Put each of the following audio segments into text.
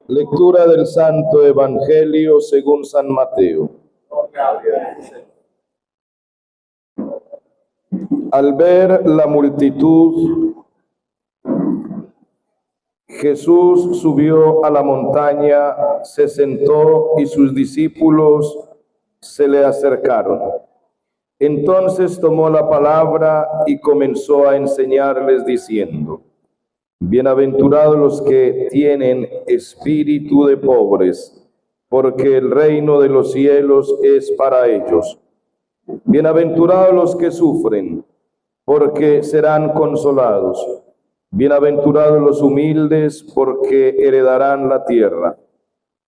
Lectura del Santo Evangelio según San Mateo. Al ver la multitud, Jesús subió a la montaña, se sentó y sus discípulos se le acercaron. Entonces tomó la palabra y comenzó a enseñarles diciendo: Bienaventurados los que tienen espíritu de pobres, porque el reino de los cielos es para ellos. Bienaventurados los que sufren, porque serán consolados. Bienaventurados los humildes, porque heredarán la tierra.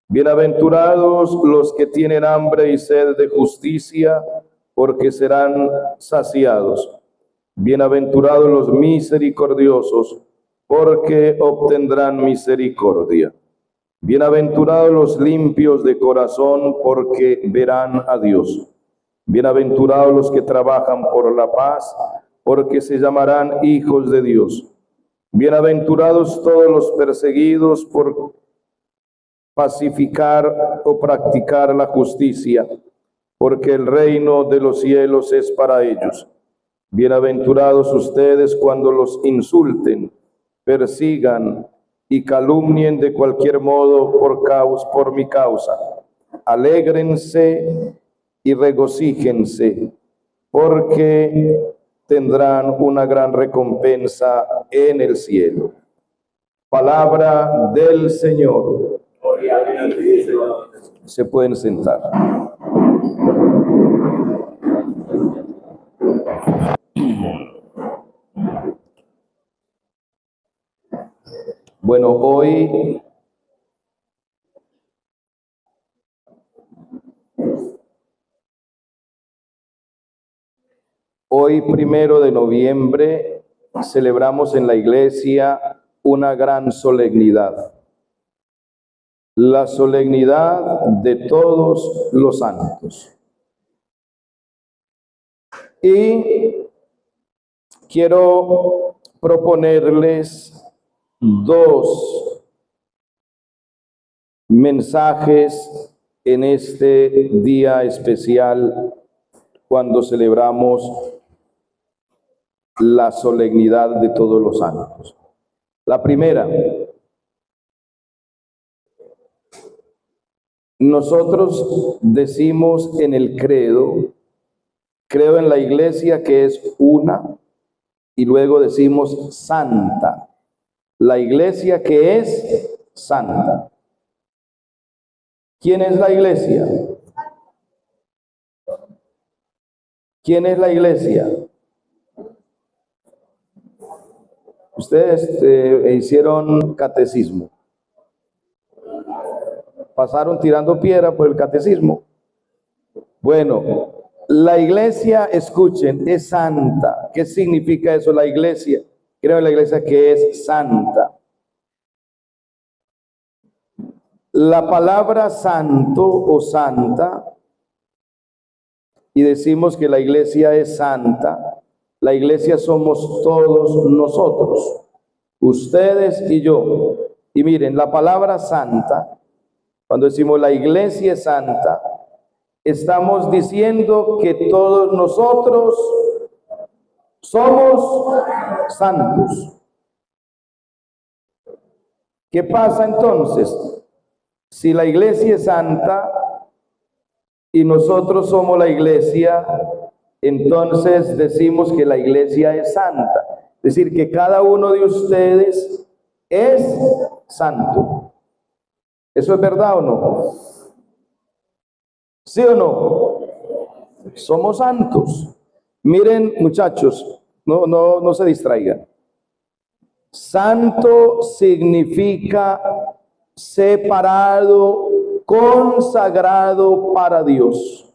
Bienaventurados los que tienen hambre y sed de justicia, porque serán saciados. Bienaventurados los misericordiosos, porque obtendrán misericordia. Bienaventurados los limpios de corazón, porque verán a Dios. Bienaventurados los que trabajan por la paz, porque se llamarán hijos de Dios. Bienaventurados todos los perseguidos por pacificar o practicar la justicia, porque el reino de los cielos es para ellos. Bienaventurados ustedes cuando los insulten, persigan y calumnien de cualquier modo por mi causa. Alégrense y regocíjense, porque tendrán una gran recompensa en el cielo. Palabra del Señor. Se pueden sentar. Bueno, hoy primero de noviembre celebramos en la iglesia una gran solemnidad, la solemnidad de todos los santos. Y quiero proponerles dos mensajes en este día especial cuando celebramos la solemnidad de todos los santos. La primera, nosotros decimos en el credo, creo en la iglesia que es una, y luego decimos santa, la iglesia que es santa. ¿Quién es la iglesia? ¿Quién es la iglesia? Ustedes hicieron catecismo. Pasaron tirando piedra por el catecismo. Bueno, la iglesia, escuchen, es santa. ¿Qué significa eso, la iglesia? Creo en la iglesia que es santa. La palabra santo o santa, y decimos que la iglesia es santa, la iglesia somos todos nosotros, ustedes y yo. Y miren, la palabra santa, cuando decimos la iglesia es santa, estamos diciendo que todos nosotros somos santos. ¿Qué pasa entonces? Si la iglesia es santa y nosotros somos la iglesia, entonces decimos que la iglesia es santa. Es decir, que cada uno de ustedes es santo. ¿Eso es verdad o no? ¿Sí o no? Somos santos. Miren, muchachos, no se distraigan. Santo significa separado, consagrado para Dios.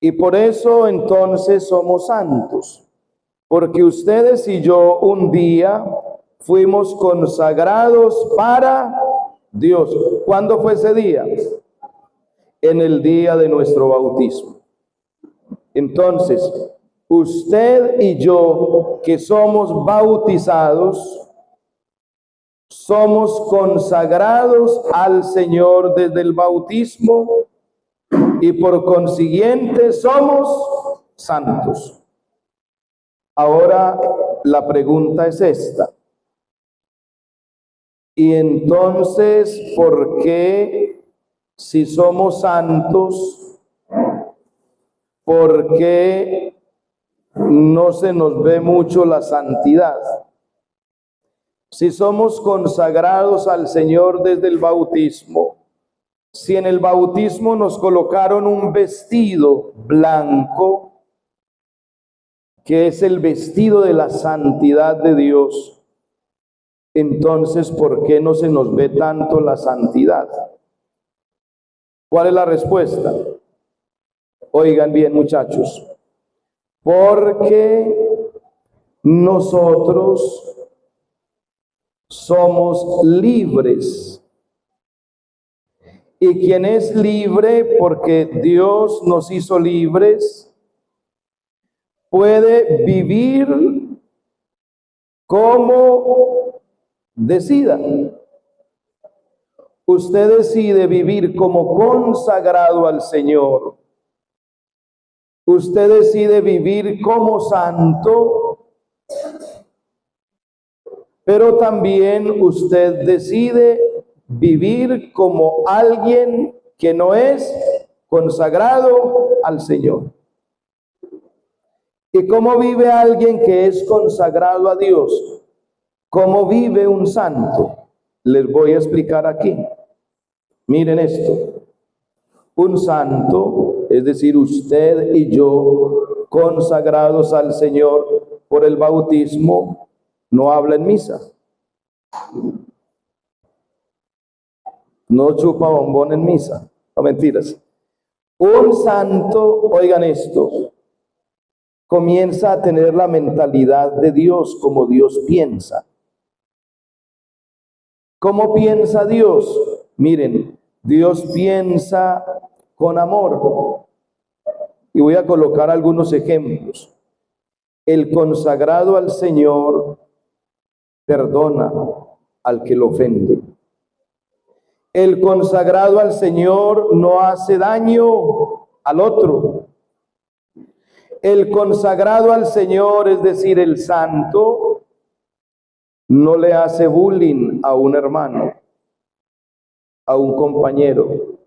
Y por eso entonces somos santos, porque ustedes y yo un día fuimos consagrados para Dios. ¿Cuándo fue ese día? En el día de nuestro bautismo. Entonces, usted y yo que somos bautizados, somos consagrados al Señor desde el bautismo y por consiguiente somos santos. Ahora la pregunta es esta. Y entonces, ¿por qué si somos santos, por qué no se nos ve mucho la santidad? Si somos consagrados al Señor desde el bautismo, si en el bautismo nos colocaron un vestido blanco, que es el vestido de la santidad de Dios, entonces, ¿por qué no se nos ve tanto la santidad? ¿Cuál es la respuesta? Oigan bien, muchachos, porque nosotros somos libres. Y quien es libre, porque Dios nos hizo libres, puede vivir como decida. Usted decide vivir como consagrado al Señor. Usted decide vivir como santo, pero también usted decide vivir como alguien que no es consagrado al Señor. ¿Y cómo vive alguien que es consagrado a Dios? ¿Cómo vive un santo? Les voy a explicar aquí. Miren esto. Un santo, es decir, usted y yo, consagrados al Señor por el bautismo, no habla en misa. No chupa bombón en misa. No, mentiras. Un santo, oigan esto, comienza a tener la mentalidad de Dios como Dios piensa. ¿Cómo piensa Dios? Miren, Dios piensa con amor. Y voy a colocar algunos ejemplos. El consagrado al Señor perdona al que lo ofende. El consagrado al Señor no hace daño al otro. El consagrado al Señor, es decir, el santo, no le hace bullying a un hermano, a un compañero.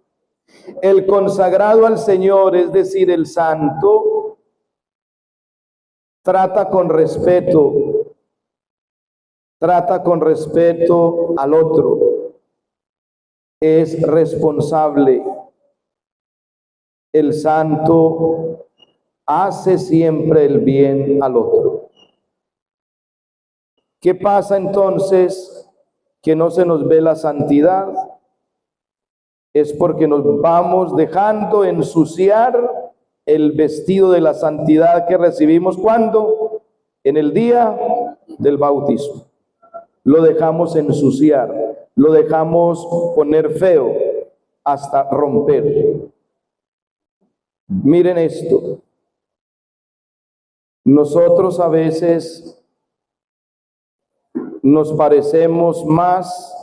El consagrado al Señor, es decir, el santo, trata con respeto al otro. Es responsable. El santo hace siempre el bien al otro. ¿Qué pasa entonces que no se nos ve la santidad? Es porque nos vamos dejando ensuciar el vestido de la santidad que recibimos cuando en el día del bautismo. Lo dejamos ensuciar, lo dejamos poner feo hasta romper. Miren esto. Nosotros a veces nos parecemos más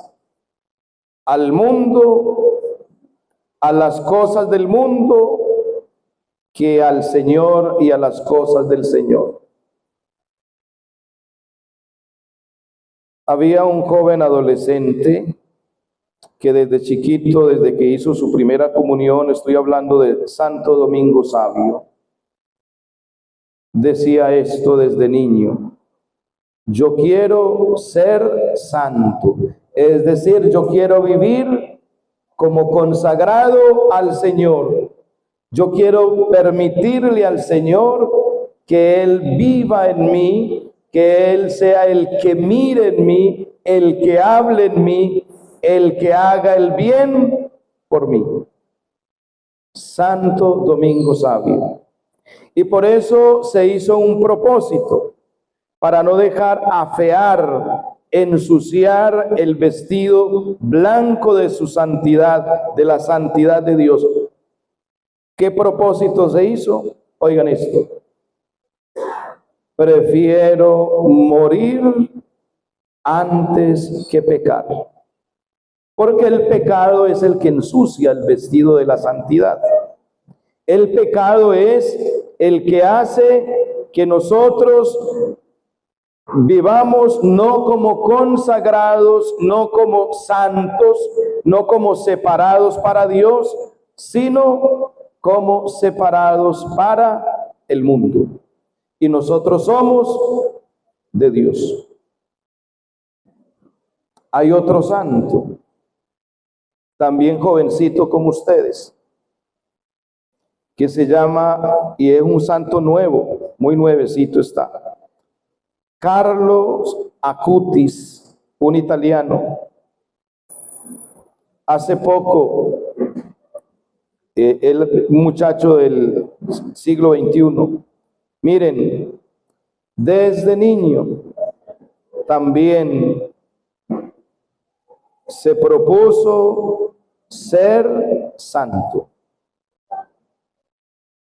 al mundo, a las cosas del mundo, que al Señor y a las cosas del Señor. Había un joven adolescente que desde chiquito, desde que hizo su primera comunión, estoy hablando de Santo Domingo Sabio, decía esto desde niño: yo quiero ser santo, es decir, yo quiero vivir como consagrado al Señor. Yo quiero permitirle al Señor que Él viva en mí, que Él sea el que mire en mí, el que hable en mí, el que haga el bien por mí. Santo Domingo Sabio. Y por eso se hizo un propósito, para no dejar afear, ensuciar el vestido blanco de su santidad, de la santidad de Dios. ¿Qué propósito se hizo? Oigan esto: prefiero morir antes que pecar. Porque el pecado es el que ensucia el vestido de la santidad. El pecado es el que hace que nosotros vivamos no como consagrados, no como santos, no como separados para Dios, sino como separados para el mundo. Y nosotros somos de Dios. Hay otro santo, también jovencito como ustedes, que se llama, y es un santo nuevo, muy nuevecito está, Carlos Acutis, un italiano. Hace poco, el muchacho del siglo XXI, miren, desde niño también se propuso ser santo.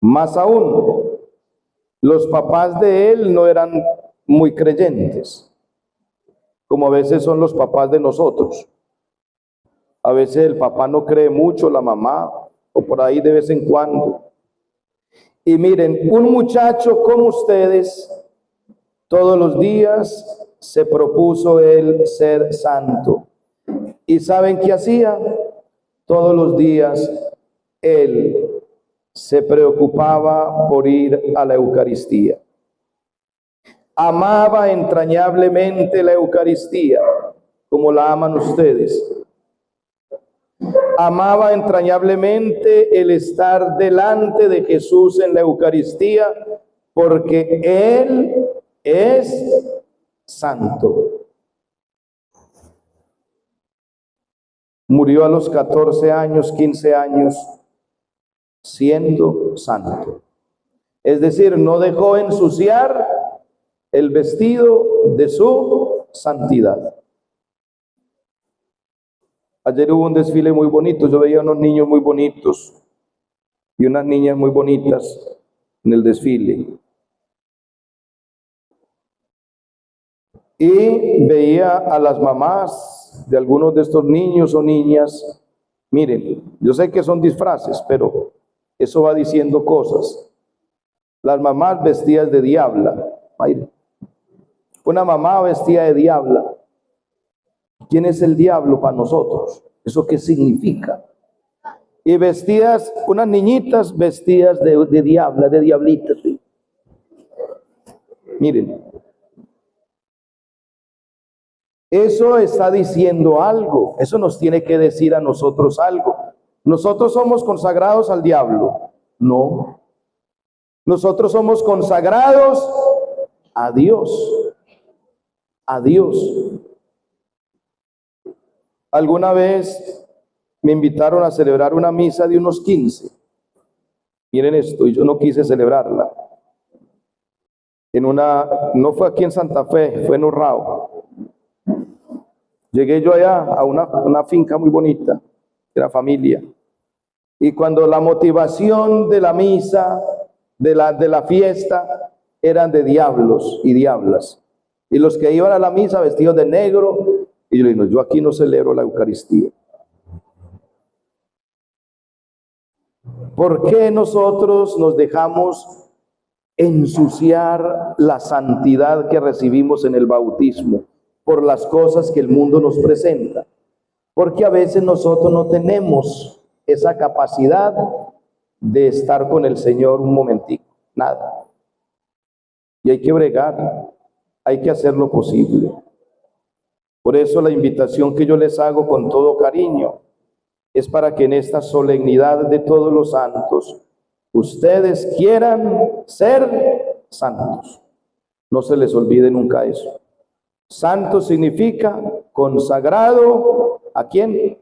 Más aún, los papás de él no eran muy creyentes, como a veces son los papás de nosotros. A veces el papá no cree mucho, la mamá, o por ahí de vez en cuando. Y miren, un muchacho como ustedes, todos los días se propuso él ser santo. ¿Y saben qué hacía? Todos los días él se preocupaba por ir a la Eucaristía. Amaba entrañablemente la Eucaristía, como la aman ustedes. Amaba entrañablemente el estar delante de Jesús en la Eucaristía, porque Él es santo. Murió a los 14 años, 15 años, siendo santo. Es decir, no dejó ensuciar el vestido de su santidad. Ayer hubo un desfile muy bonito, yo veía unos niños muy bonitos y unas niñas muy bonitas en el desfile. Y veía a las mamás de algunos de estos niños o niñas. Miren, yo sé que son disfraces, pero eso va diciendo cosas. Las mamás vestidas de diabla. Miren, una mamá vestida de diabla. ¿Quién es el diablo para nosotros? ¿Eso qué significa? Y vestidas, unas niñitas vestidas de diabla, de diablitas. ¿Sí? Miren, eso está diciendo algo, eso nos tiene que decir a nosotros algo. ¿Nosotros somos consagrados al diablo? No. Nosotros somos consagrados a Dios. A Dios. Alguna vez me invitaron a celebrar una misa de unos 15. Miren esto, y yo no quise celebrarla. No fue aquí en Santa Fe, fue en Urrao. Llegué yo allá a una finca muy bonita, de la familia. Y cuando la motivación de la misa, de la fiesta, eran de diablos y diablas. Y los que iban a la misa vestidos de negro, y yo le digo, yo aquí no celebro la Eucaristía. ¿Por qué nosotros nos dejamos ensuciar la santidad que recibimos en el bautismo por las cosas que el mundo nos presenta? Porque a veces nosotros no tenemos esa capacidad de estar con el Señor un momentico, nada. Y hay que bregar, hay que hacer lo posible. Por eso la invitación que yo les hago con todo cariño es para que en esta solemnidad de todos los santos ustedes quieran ser santos. No se les olvide nunca eso. Santo significa consagrado, ¿a quién?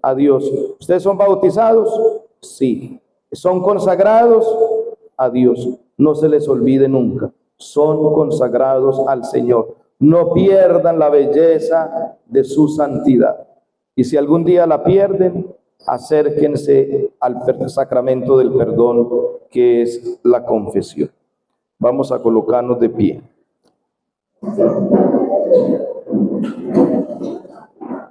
A Dios. ¿Ustedes son bautizados? Sí. ¿Son consagrados? A Dios. No se les olvide nunca. Son consagrados al Señor. No pierdan la belleza de su santidad. Y si algún día la pierden, acérquense al sacramento del perdón, que es la confesión. Vamos a colocarnos de pie.